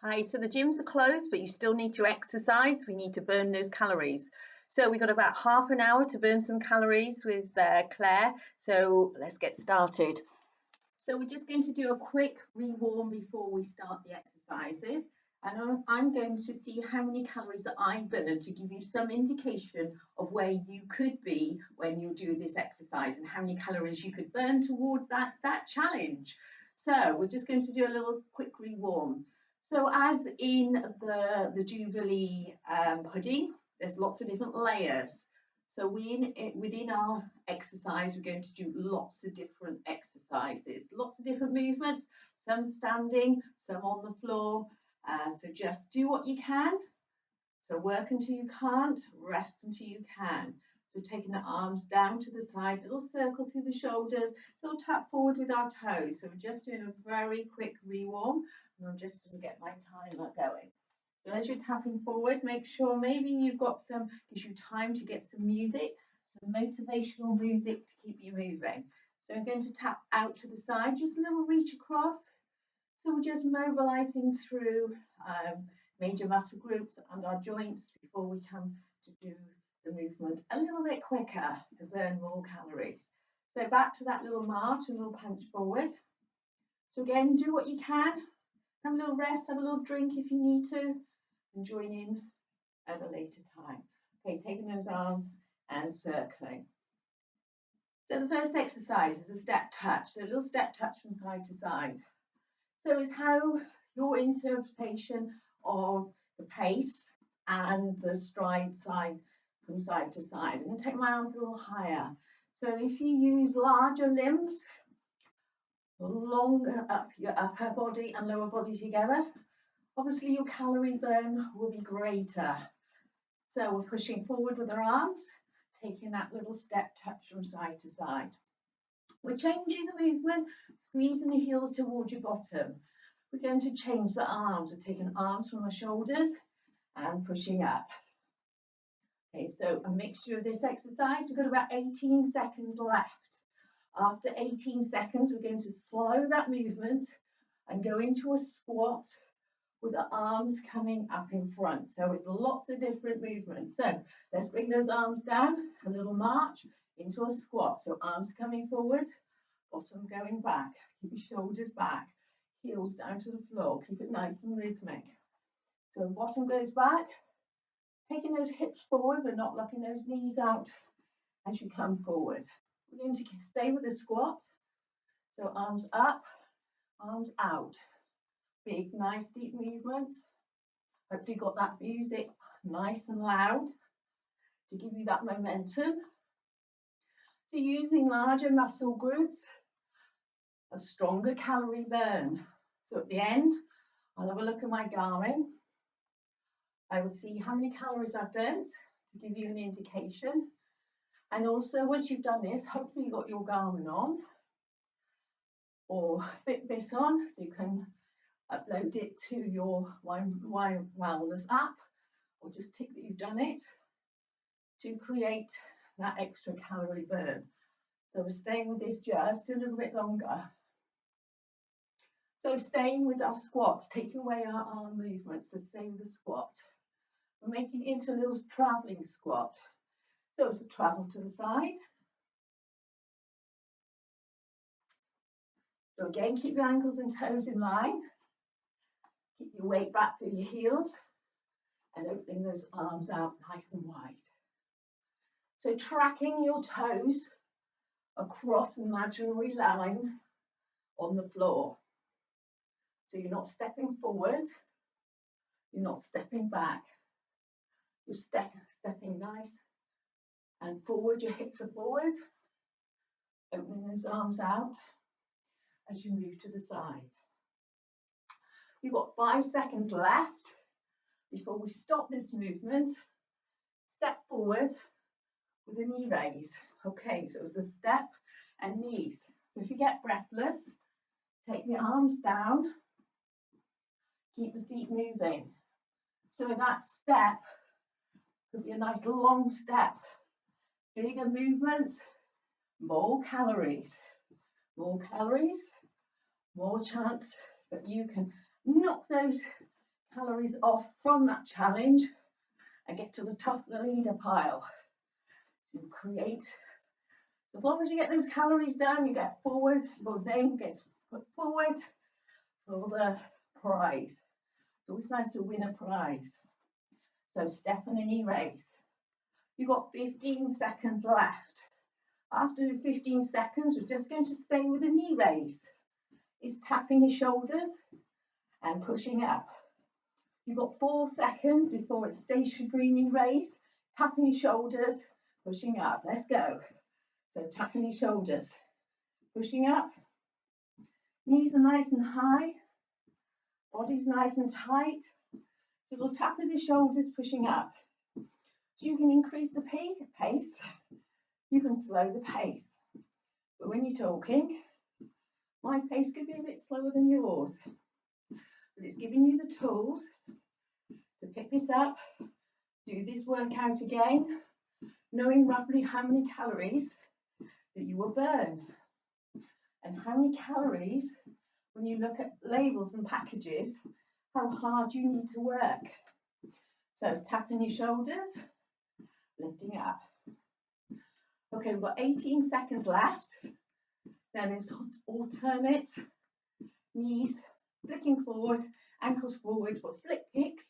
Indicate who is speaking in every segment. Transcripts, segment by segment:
Speaker 1: Hi, so the gyms are closed, but you still need to exercise. We need to burn those calories. So we've got about half an hour to burn some calories with Claire. So let's get started. So we're just going to do a quick rewarm before we start the exercises. And I'm going to see how many calories that I burn to give you some indication of where you could be when you do this exercise and how many calories you could burn towards that challenge. So we're just going to do a little quick rewarm. So as in the Jubilee pudding, there's lots of different layers. So within our exercise, we're going to do lots of different exercises, lots of different movements, some standing, some on the floor. So just do what you can. So work until you can't, rest until you can. So taking the arms down to the side, little circle through the shoulders, little tap forward with our toes. So we're just doing a very quick rewarm. And I'm just going to get my timer going. So as you're tapping forward, make sure maybe you've got gives you time to get some music, some motivational music to keep you moving. So I'm going to tap out to the side, just a little reach across. So we're just mobilizing through major muscle groups and our joints before we come to do the movement a little bit quicker to burn more calories. So back to that little march, a little punch forward. So again, do what you can. Have a little rest, have a little drink if you need to, and join in at a later time. Okay, taking those arms and circling. So the first exercise is a step touch. So a little step touch from side to side. So it's how your interpretation of the pace and the stride side from side to side. I'm going to take my arms a little higher. So if you use larger limbs, longer up your upper body and lower body together, obviously your calorie burn will be greater. So we're pushing forward with our arms, taking that little step touch from side to side. We're changing the movement, squeezing the heels towards your bottom. We're going to change the arms. We're taking arms from our shoulders and pushing up. Okay, so a mixture of this exercise. We've got about 18 seconds left. After 18 seconds, we're going to slow that movement and go into a squat with the arms coming up in front. So it's lots of different movements. So let's bring those arms down, a little march into a squat. So arms coming forward, bottom going back. Keep your shoulders back, heels down to the floor. Keep it nice and rhythmic. So bottom goes back, taking those hips forward, but not locking those knees out as you come forward. We're going to stay with the squat. So arms up, arms out. Big, nice, deep movements. Hopefully you got that music nice and loud to give you that momentum. So using larger muscle groups, a stronger calorie burn. So at the end, I'll have a look at my Garmin. I will see how many calories I've burnt to give you an indication. And also, once you've done this, hopefully you've got your Garmin on or Fitbit on, so you can upload it to your My Wellness app, or just tick that you've done it to create that extra calorie burn. So we're staying with this just a little bit longer. So staying with our squats, taking away our arm movements, so stay with the squat. We're making it into a little traveling squat. So it's a travel to the side. So again, keep your ankles and toes in line. Keep your weight back through your heels and opening those arms out nice and wide. So tracking your toes across an imaginary line on the floor. So you're not stepping forward, you're not stepping back. You're stepping nice and forward, your hips are forward, opening those arms out as you move to the side. You've got 5 seconds left before we stop this movement. Step forward with a knee raise. Okay, so it's the step and knees. So if you get breathless, take the arms down, keep the feet moving. So that step could be a nice long step. Bigger movements, more calories. More calories, more chance that you can knock those calories off from that challenge and get to the top of the leader pile. So you create, as long as you get those calories down, you get forward, your name gets put forward for the prize. It's always nice to win a prize. So step on a knee raise. You've got 15 seconds left. After 15 seconds, we're just going to stay with a knee raise. It's tapping your shoulders and pushing up. You've got 4 seconds before it's stationary knee raise. Tapping your shoulders, pushing up. Let's go. So tapping your shoulders, pushing up. Knees are nice and high. Body's nice and tight. So we'll tap with the shoulders, pushing up. So you can increase the pace. You can slow the pace. But when you're talking, my pace could be a bit slower than yours. But it's giving you the tools to pick this up, do this workout again, knowing roughly how many calories that you will burn. And how many calories, when you look at labels and packages, how hard you need to work. So it's tapping your shoulders, lifting up. Okay, we've got 18 seconds left. Then it's alternate knees, flicking forward, ankles forward for flick kicks,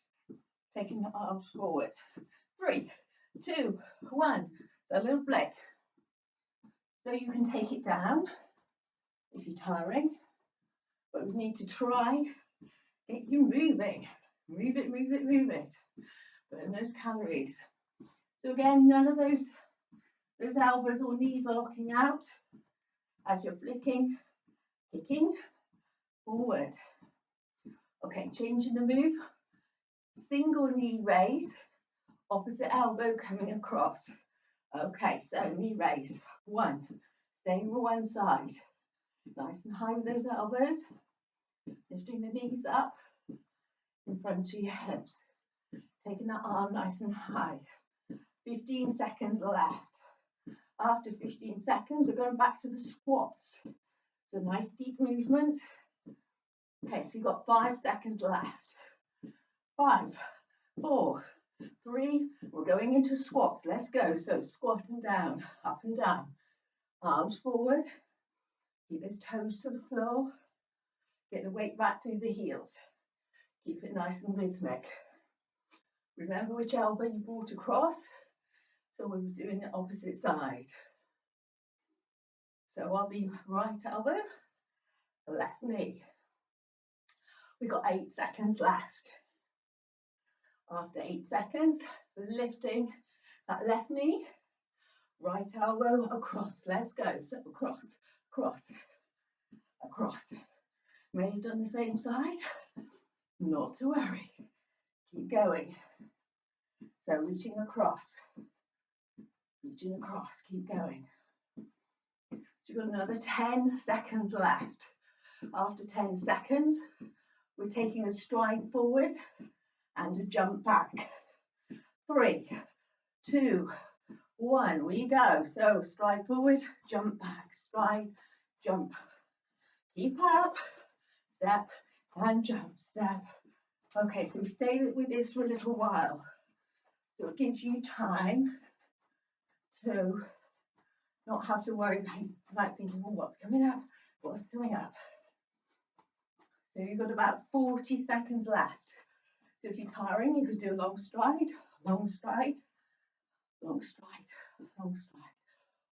Speaker 1: taking the arms forward. 3, 2, 1. So a little flick. So you can take it down if you're tiring, but we need to try get you moving. Move it, move it, move it. Burn those calories. So again, none of those elbows or knees are locking out as you're flicking, kicking forward. Okay, changing the move. Single knee raise, opposite elbow coming across. Okay, so knee raise. 1, staying with one side. Nice and high with those elbows. Lifting the knees up in front of your hips. Taking that arm nice and high. 15 seconds left. After 15 seconds, we're going back to the squats. So nice deep movement. Okay, so you've got 5 seconds left. 5, 4, 3, we're going into squats. Let's go. So squatting down, up and down. Arms forward. Keep those toes to the floor. Get the weight back through the heels. Keep it nice and rhythmic. Remember which elbow you brought across. So we're doing the opposite side. So I'll be right elbow, left knee. We've got 8 seconds left. After 8 seconds, lifting that left knee, right elbow across. Let's go. So across, across, across. May have done the same side. Not to worry. Keep going. So reaching across, keep going. So you've got another 10 seconds left. After 10 seconds, we're taking a stride forward and a jump back. 3, 2, 1, we go. So stride forward, jump back, stride, jump. Keep up, step and jump, step. Okay, so we stay with this for a little while. So it gives you time to not have to worry about thinking, well, what's coming up? What's coming up? So you've got about 40 seconds left. So if you're tiring, you could do a long stride, long stride, long stride, long stride.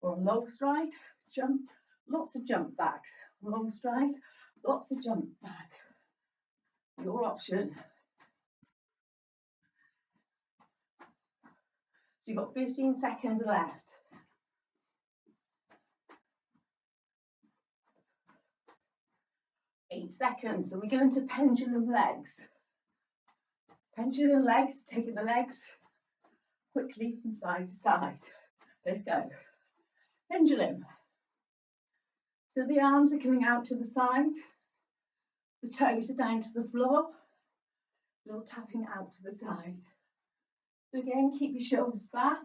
Speaker 1: Or a long stride, jump, lots of jump backs. Long stride, lots of jump back. Your option. So you've got 15 seconds left. 8 seconds, and we go into pendulum legs. Pendulum legs, taking the legs quickly from side to side. Let's go. Pendulum. So the arms are coming out to the side, the toes are down to the floor, a little tapping out to the side. So again, keep your shoulders back.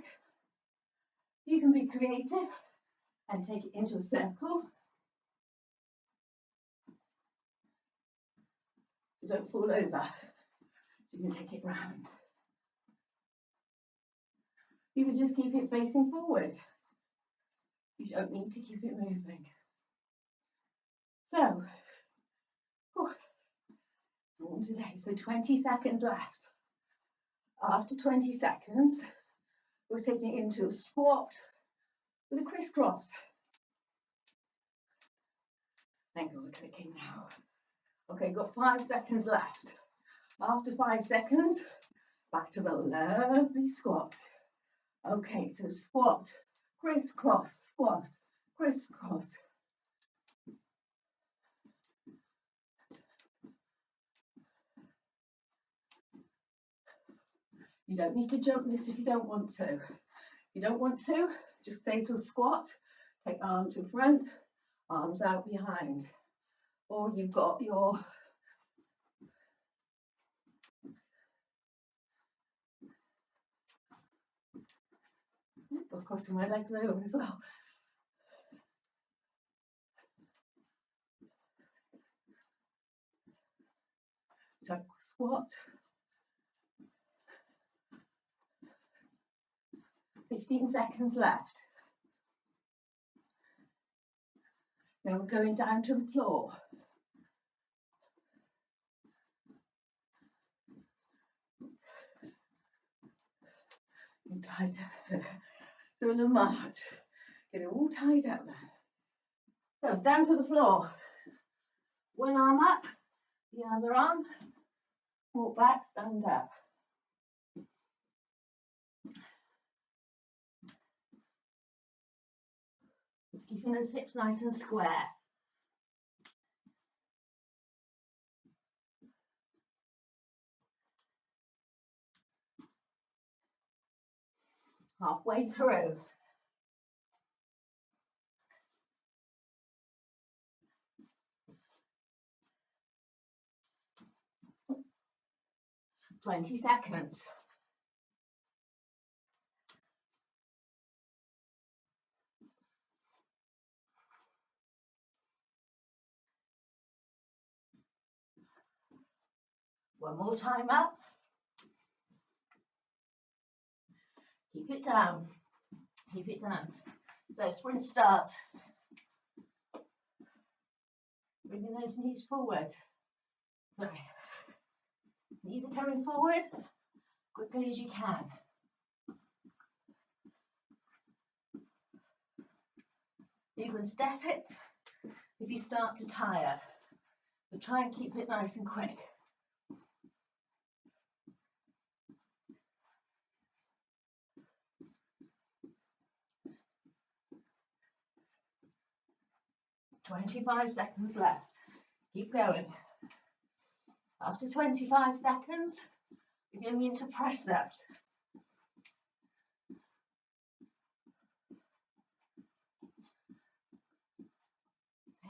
Speaker 1: You can be creative and take it into a circle. So don't fall over. So you can take it round. You can just keep it facing forward. You don't need to keep it moving. So, on today, so 20 seconds left. After 20 seconds, we're taking it into a squat with a crisscross. Ankles are clicking now. Okay, got 5 seconds left. After 5 seconds, back to the lovely squat. Okay, so squat, crisscross, squat, crisscross. You don't need to jump this if you don't want to. If you don't want to, just stay to a squat, take arms in front, arms out behind. Or you've got your crossing my legs over as well. So squat, 15 seconds left. Now we're going down to the floor. And tight up. So on the mat, get it all tied up there. So it's down to the floor. One arm up, the other arm, walk back, stand up. Keeping those hips nice and square. Halfway through. Twenty seconds. One more time up. Keep it down. Keep it down. So sprint start. Bringing those knees forward. Sorry. Knees are coming forward quickly as you can. You can step it if you start to tire, but try and keep it nice and quick. 25 seconds left. Keep going. After 25 seconds, you're going into press ups.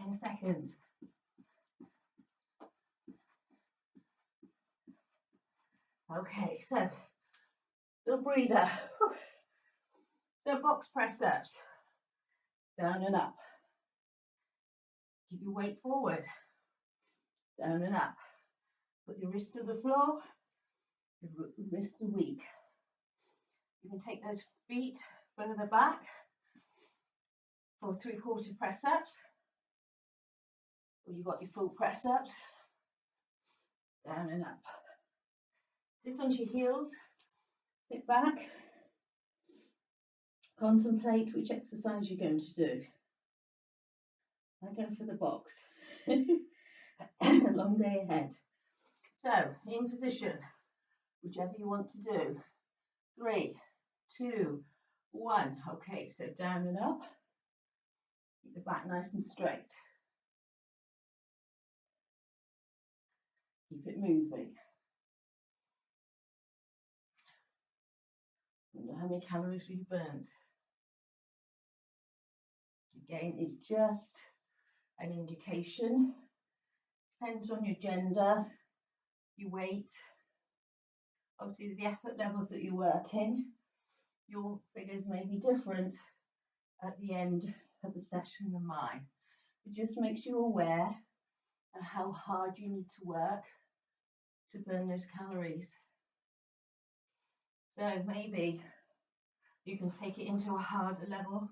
Speaker 1: 10 seconds. Okay, so little breather. So box press ups. Down and up. Keep your weight forward. Down and up. Put your wrist to the floor. Your wrists are weak. You can take those feet further back for 3/4 press ups. Or you've got your full press ups. Down and up. Sit onto your heels. Sit back. Contemplate which exercise you're going to do. I go for the box. A long day ahead. So, in position, whichever you want to do. 3, 2, 1. Okay, so down and up. Keep the back nice and straight. Keep it moving. Wonder how many calories we burnt. Again, it's just an indication. Depends on your gender, your weight, obviously the effort levels that you're working. Your figures may be different at the end of the session than mine. It just makes you aware of how hard you need to work to burn those calories. So maybe you can take it into a harder level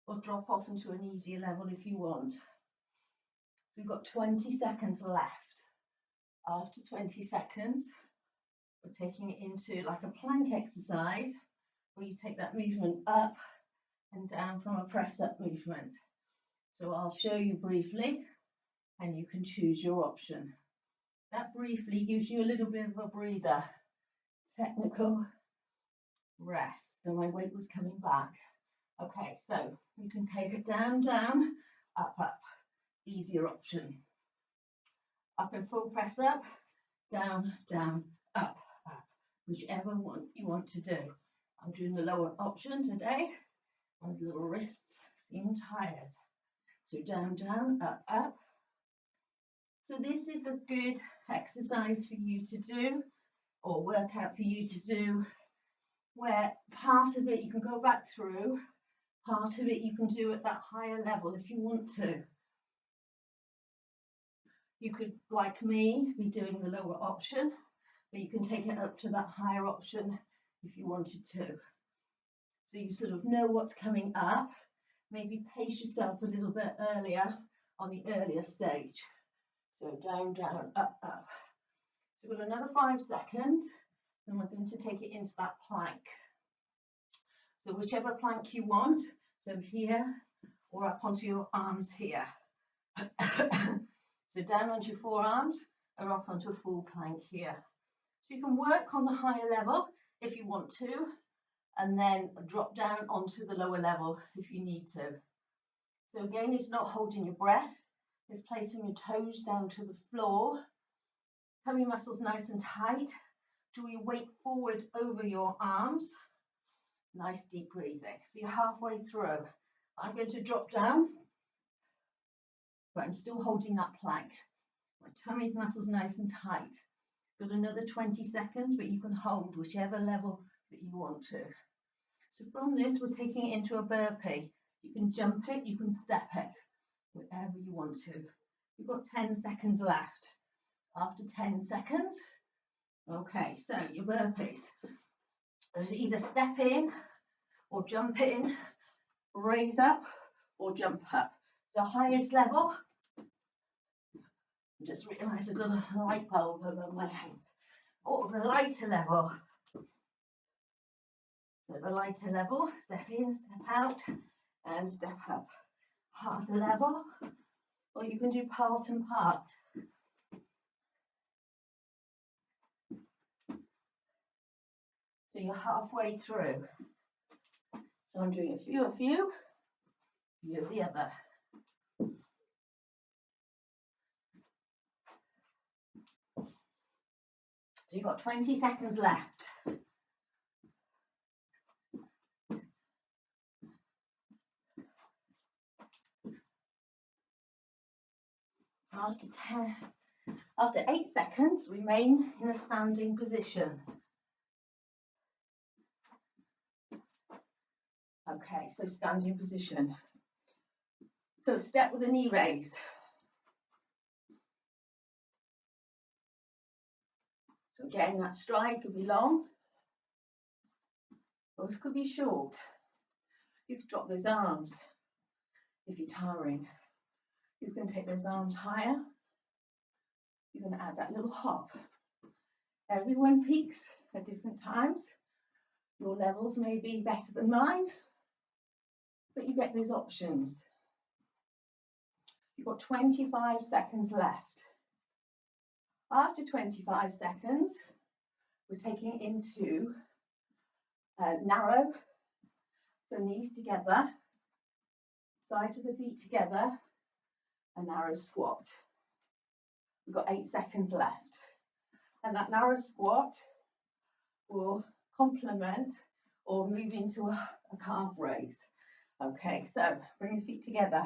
Speaker 1: or drop off into an easier level if you want. So we've got 20 seconds left. After 20 seconds, we're taking it into like a plank exercise where you take that movement up and down from a press up movement. So I'll show you briefly and you can choose your option. That briefly gives you a little bit of a breather. Technical rest. So my weight was coming back. Okay, so you can take it down, down, up, up. Easier option. Up and full press up, down, down, up, up. Whichever one you want to do. I'm doing the lower option today. My little wrists seem tired. So down, down, up, up. So this is a good exercise for you to do, or workout for you to do, where part of it you can go back through, part of it you can do at that higher level if you want to. You could, like me, be doing the lower option, but you can take it up to that higher option if you wanted to. So you sort of know what's coming up. Maybe pace yourself a little bit earlier on the earlier stage. So down, down, up, up. So we've got another 5 seconds, and we're going to take it into that plank. So whichever plank you want, so here or up onto your arms here. So down onto your forearms or up onto a full plank here. So you can work on the higher level if you want to, and then drop down onto the lower level if you need to. So again, it's not holding your breath, it's placing your toes down to the floor. Tummy muscles nice and tight. Draw your weight forward over your arms. Nice deep breathing. So you're halfway through. I'm going to drop down, but I'm still holding that plank. My tummy muscles nice and tight. Got another 20 seconds, but you can hold whichever level that you want to. So from this, we're taking it into a burpee. You can jump it, you can step it, whatever you want to. You've got 10 seconds left. After 10 seconds, okay, so your burpees. Either step in or jump in, raise up or jump up. So highest level, just realised I've got a light bulb above my head. Or the lighter level. So the lighter level, step in, step out, and step up. Harder level, or you can do part and part. So you're halfway through. So I'm doing a few of you of the other. So you've got 20 seconds left. After 8 seconds, remain in a standing position. Okay, so standing position. So step with a knee raise. So again, that stride could be long, or it could be short. You could drop those arms if you're tiring. You can take those arms higher. You're going to add that little hop. Everyone peaks at different times. Your levels may be better than mine, but you get those options. You've got 25 seconds left. After 25 seconds, we're taking into narrow, so knees together, sides of the feet together, a narrow squat. We've got 8 seconds left. And that narrow squat will complement or move into a calf raise. Okay, so bring the feet together.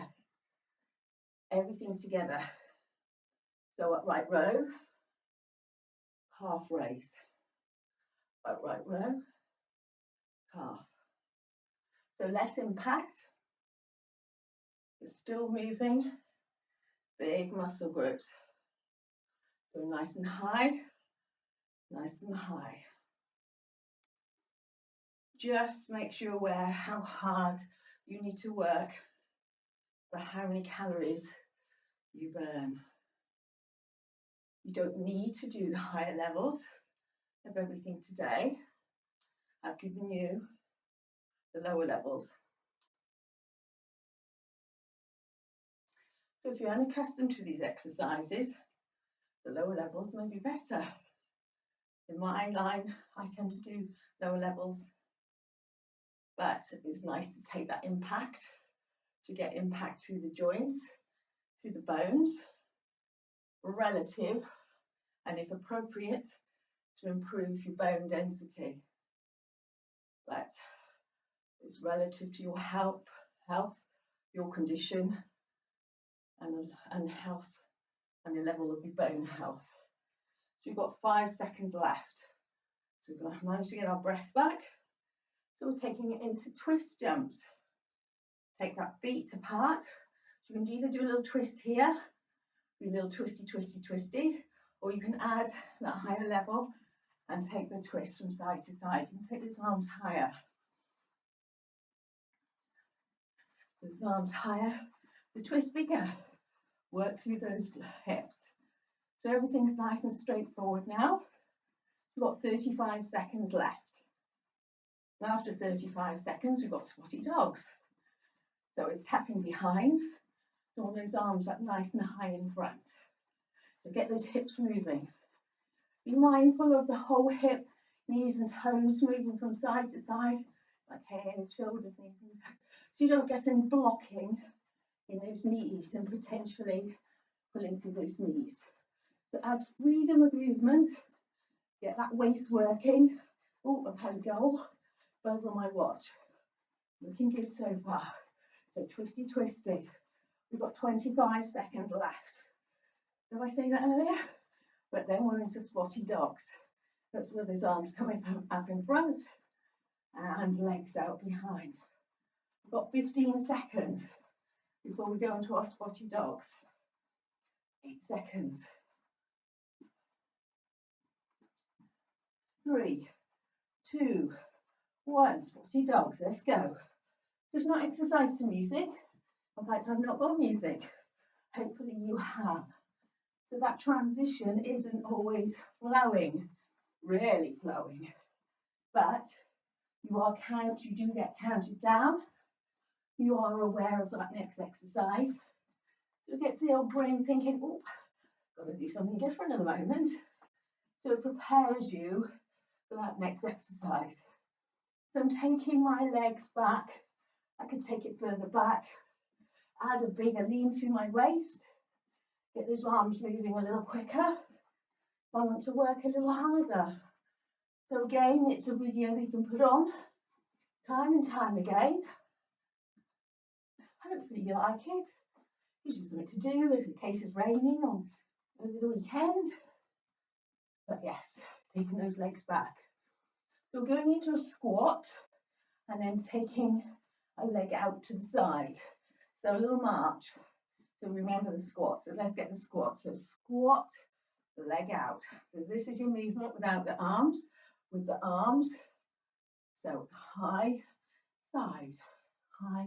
Speaker 1: Everything's together. So upright row, calf raise. Upright row, calf. So less impact, but still moving big muscle groups. So nice and high, nice and high. Just makes you aware how hard you need to work for how many calories you burn. You don't need to do the higher levels of everything today. I've given you the lower levels. So if you're unaccustomed to these exercises, the lower levels may be better. In my line, I tend to do lower levels, but it's nice to take that impact, to get impact to the joints, to the bones, relative, and if appropriate, to improve your bone density. But it's relative to your health, your condition, and health, and the level of your bone health. So we've got 5 seconds left. So we're going to manage to get our breath back. So we're taking it into twist jumps. Take that feet apart. So you can either do a little twist here, do a little twisty, twisty, twisty, or you can add that higher level and take the twist from side to side. You can take those arms higher. So the arms higher, the twist bigger. Work through those hips. So everything's nice and straightforward now. We've got 35 seconds left. And after 35 seconds, we've got squatty dogs. So it's tapping behind, draw those arms up nice and high in front. So get those hips moving. Be mindful of the whole hip, knees and toes moving from side to side, like head, shoulders, knees and toes. So you don't get any blocking in those knees and potentially pulling through those knees. So add freedom of movement, get that waist working. Oh, I've had a goal. Buzz on my watch. Looking good so far. So twisty, twisty. We've got 25 seconds left. Did I say that earlier? But then we're into squatty dogs. That's where those arms coming up in front and legs out behind. We've got 15 seconds before we go into our squatty dogs. 8 seconds. 3, 2, 1. Squatty dogs. Let's go. So it's not exercise to music. In fact, I've not got music. Hopefully you have. So that transition isn't always flowing, really flowing. But you do get counted down. You are aware of that next exercise. So it gets the old brain thinking, oh, got to do something different at the moment. So it prepares you for that next exercise. So I'm taking my legs back. I could take it further back. Add a bigger lean to my waist. Get those arms moving a little quicker. I want to work a little harder. So again, it's a video that you can put on time and time again. Hopefully you like it. Gives you something to do if the case is raining over the weekend. But yes, taking those legs back. So we're going into a squat and then taking a leg out to the side. So a little march. So remember the squat. So let's get the squat. So squat, leg out. So this is your movement without the arms. With the arms. So high, side, high,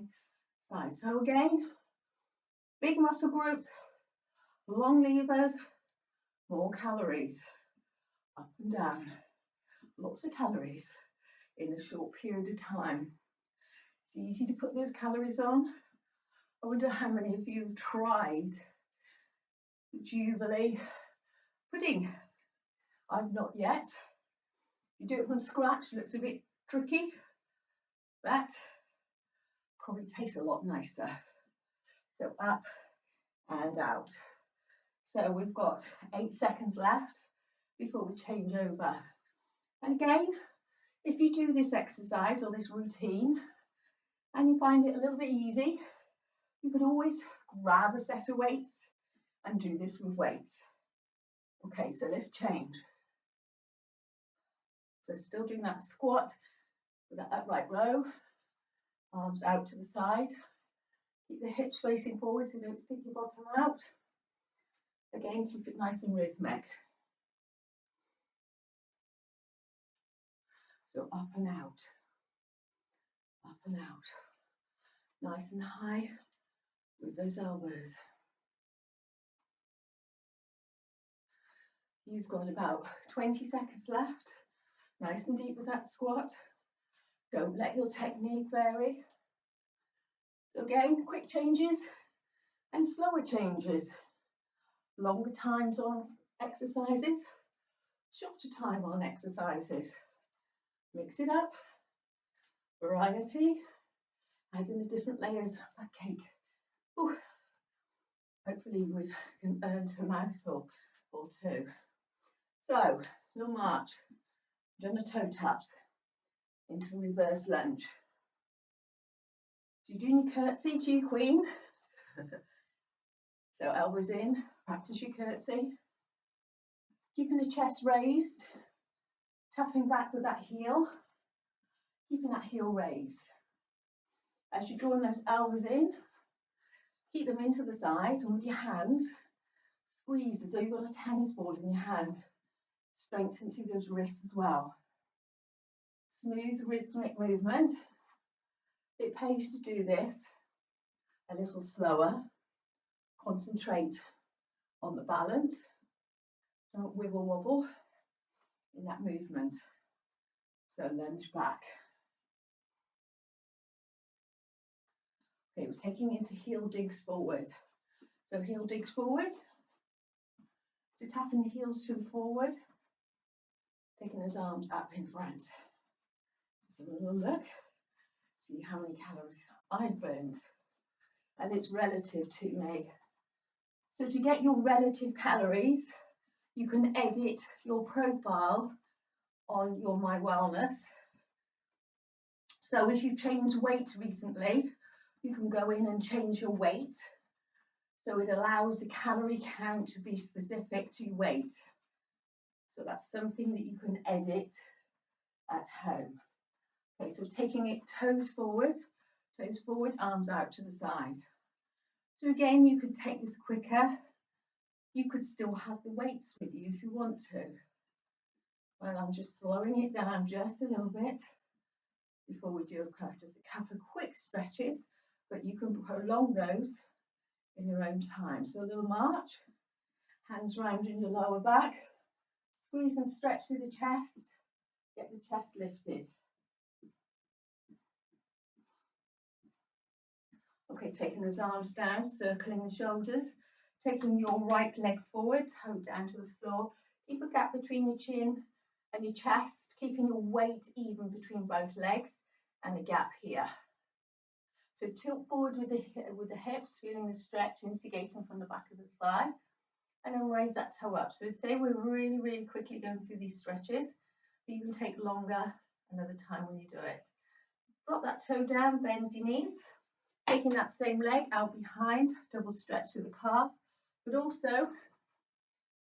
Speaker 1: side. So again, big muscle groups, long levers, more calories. Up and down. Lots of calories in a short period of time. It's easy to put those calories on. I wonder how many of you have tried the Jubilee pudding. I've not yet. You do it from scratch, looks a bit tricky, but probably tastes a lot nicer. So up and out. So we've got 8 seconds left before we change over. And again, if you do this exercise or this routine and you find it a little bit easy, you can always grab a set of weights and do this with weights. Okay, so let's change. So still doing that squat with that upright row, arms out to the side. Keep the hips facing forward so you don't stick your bottom out. Again, keep it nice and rhythmic. So up and out, up and out. Nice and high with those elbows. You've got about 20 seconds left. Nice and deep with that squat. Don't let your technique vary. So again, quick changes and slower changes. Longer times on exercises, shorter time on exercises. Mix it up. Variety, as in the different layers of that cake. Ooh. Hopefully we've earned a mouthful or two. So, little march. Done the toe taps into reverse lunge. So you're doing your curtsy to your queen. So elbows in, practice your curtsy. Keeping the chest raised, tapping back with that heel, keeping that heel raised. As you're drawing those elbows in, keep them into the side, and with your hands, squeeze as though you've got a tennis ball in your hand. Strengthen through those wrists as well. Smooth rhythmic movement. It pays to do this a little slower. Concentrate on the balance. Don't wiggle wobble in that movement. So lunge back. Okay, we're taking into heel digs forward. So heel digs forward. So tapping the heels to the forward. Taking those arms up in front. Just have a little look. See how many calories I've burned. And it's relative to me. So to get your relative calories, you can edit your profile on your My Wellness. So if you've changed weight recently, you can go in and change your weight. So it allows the calorie count to be specific to your weight. So that's something that you can edit at home. Okay, so taking it toes forward, arms out to the side. So again, you could take this quicker. You could still have the weights with you if you want to. Well, I'm just slowing it down just a little bit before we do just a couple of quick stretches, but you can prolong those in your own time. So a little march, hands round in your lower back, squeeze and stretch through the chest, get the chest lifted. Okay, taking those arms down, circling the shoulders, taking your right leg forward, toe down to the floor, keep a gap between your chin and your chest, keeping your weight even between both legs and a gap here. So tilt forward with the hips, feeling the stretch instigating from the back of the thigh, and then raise that toe up. So say we're really, really quickly going through these stretches, but you can take longer another time when you do it. Drop that toe down, bend your knees, taking that same leg out behind, double stretch through the calf, but also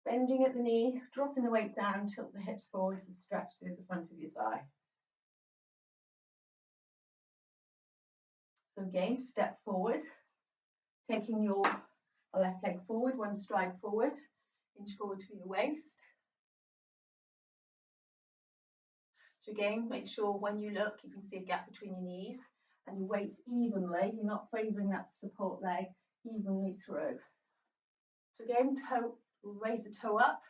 Speaker 1: bending at the knee, dropping the weight down, tilt the hips forward to stretch through the front of your thigh. So again, step forward, taking your left leg forward, one stride forward, inch forward through the waist. So again, make sure when you look, you can see a gap between your knees and your weight's evenly. You're not favouring that support leg evenly through. So again, raise the toe up.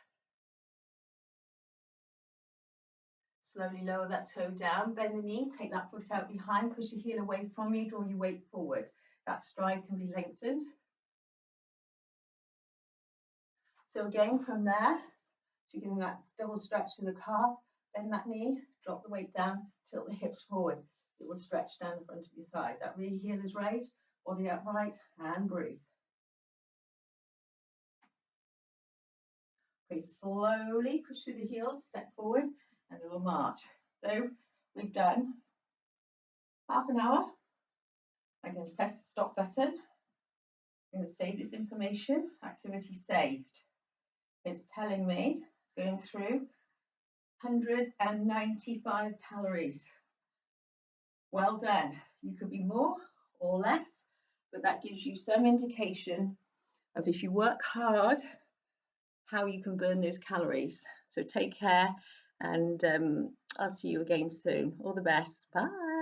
Speaker 1: Slowly lower that toe down, bend the knee, take that foot out behind, push your heel away from you, draw your weight forward. That stride can be lengthened. So again, from there, you're giving that double stretch to the calf, bend that knee, drop the weight down, tilt the hips forward. It will stretch down the front of your thigh. That rear heel is raised, body upright, and breathe. Okay, slowly push through the heels, step forward, and a little march. So we've done half an hour. I'm going to press the stop button. I'm going to save this information. Activity saved. It's telling me it's going through 195 calories. Well done. You could be more or less, but that gives you some indication of, if you work hard, how you can burn those calories. So take care and I'll see you again soon. All the best. Bye.